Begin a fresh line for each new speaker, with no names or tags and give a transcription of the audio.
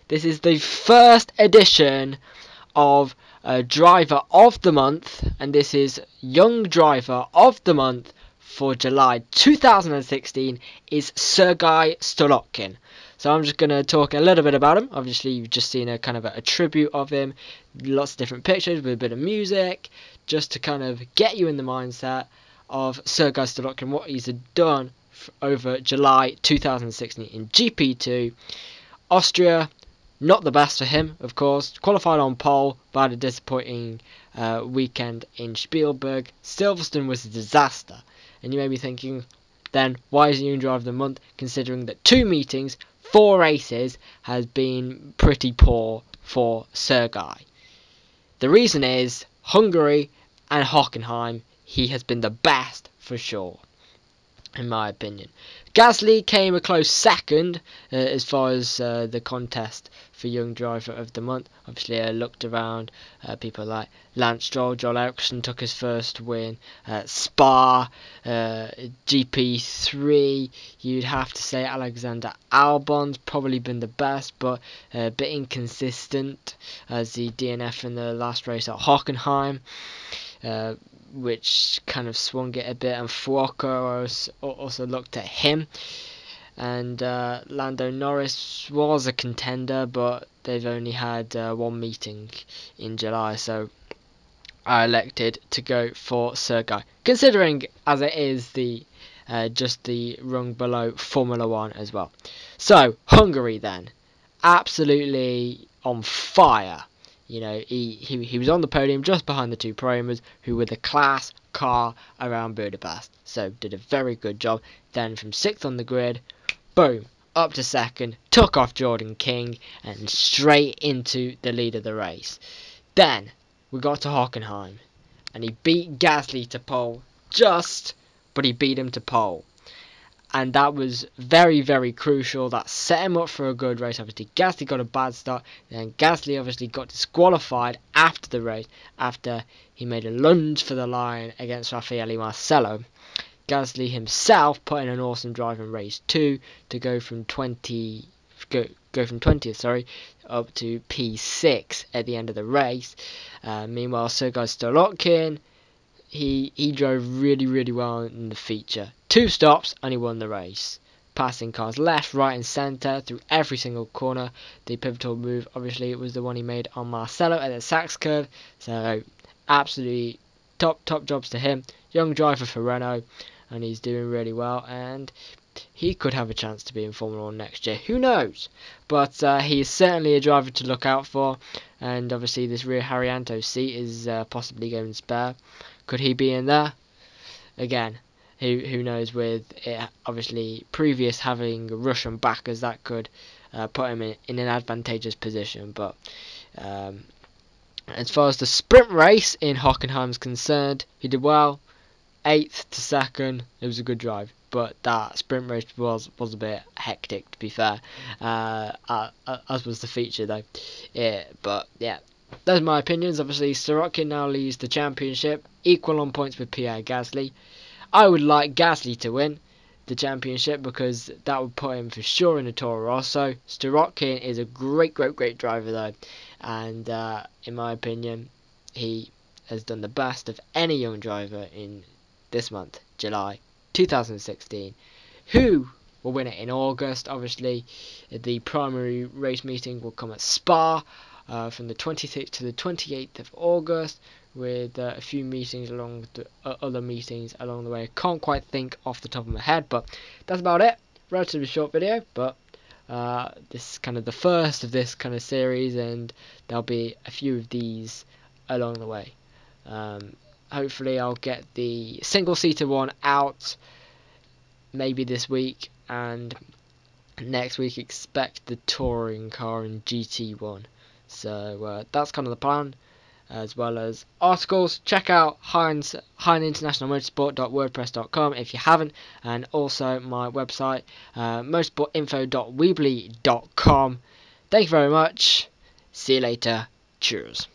This is the first edition of Driver of the Month, and this is Young Driver of the Month for July 2016 is Sergey Stirokin. So I'm just going to talk a little bit about him. Obviously, you've just seen a kind of a tribute of him, lots of different pictures with a bit of music, just to kind of get you in the mindset of Sergey Stirokin, what he's done over July 2016 in GP2. Austria, not the best for him, of course. Qualified on pole, but had a disappointing weekend in Spielberg. Silverstone was a disaster. And you may be thinking, then, why is he Young Driver of the Month, considering that 2 meetings, 4 races, has been pretty poor for Sergey? The reason is, Hungary and Hockenheim, he has been the best for sure, in my opinion. Gasly came a close second as far as the contest for Young Driver of the Month. Obviously, I looked around. People like Lance Stroll, Joel Eriksson took his first win. Spa, GP3, you'd have to say Alexander Albon's probably been the best, but a bit inconsistent as the DNF in the last race at Hockenheim. Which kind of swung it a bit, and Fuoco also looked at him. And Lando Norris was a contender, but they've only had 1 meeting in July, so I elected to go for Sergey, considering as it is the just the rung below Formula 1 as well. So Hungary then, absolutely on fire. You know, he was on the podium just behind the 2 Promos, who were the class car around Budapest. So did a very good job. Then from 6th on the grid, boom, up to 2nd, took off Jordan King, and straight into the lead of the race. Then we got to Hockenheim, and he beat Gasly to pole, but he beat him to pole. And that was very, very crucial. That set him up for a good race. Obviously, Gasly got a bad start. Then Gasly obviously got disqualified after the race, after he made a lunge for the line against Raffaele Marcello. Gasly himself put in an awesome drive in race 2 to go from 20th, up to P6 at the end of the race. Meanwhile, Sergey Stirokin, he drove really, really well in the feature. 2 stops and he won the race. Passing cars left, right and centre through every single corner. The pivotal move, obviously, it was the one he made on Marcello at the Sachs curve. So, absolutely top jobs to him. Young driver for Renault, and he's doing really well. And he could have a chance to be in Formula 1 next year. Who knows? But he is certainly a driver to look out for. And obviously, this rear Haryanto seat is possibly going spare. Could he be in there? Again, who knows, with it obviously previous having Russian backers, that could put him in an advantageous position. But as far as the sprint race in Hockenheim is concerned, he did well. 8th to 2nd, it was a good drive. But that sprint race was a bit hectic, to be fair, as was the feature though. But yeah, those are my opinions. Obviously, Stirokin now leads the championship, equal on points with Pierre Gasly. I would like Gasly to win the championship because that would put him for sure in a Toro Rosso. Stirokin is a great driver though, and in my opinion, he has done the best of any young driver in this month, July 2016. Who will win it in August? Obviously, the primary race meeting will come at Spa from the 26th to the 28th of August, with a few meetings along the other meetings along the way. I can't quite think off the top of my head, but that's about it. Relatively short video, but this is kind of the first of this kind of series, and there'll be a few of these along the way. Hopefully I'll get the single-seater one out maybe this week, and next week expect the touring car and GT one. So that's kind of the plan, as well as articles. Check out HeinInternationalMotorsport.wordpress.com if you haven't, and also my website, motorsportinfo.weebly.com. Thank you very much. See you later. Cheers.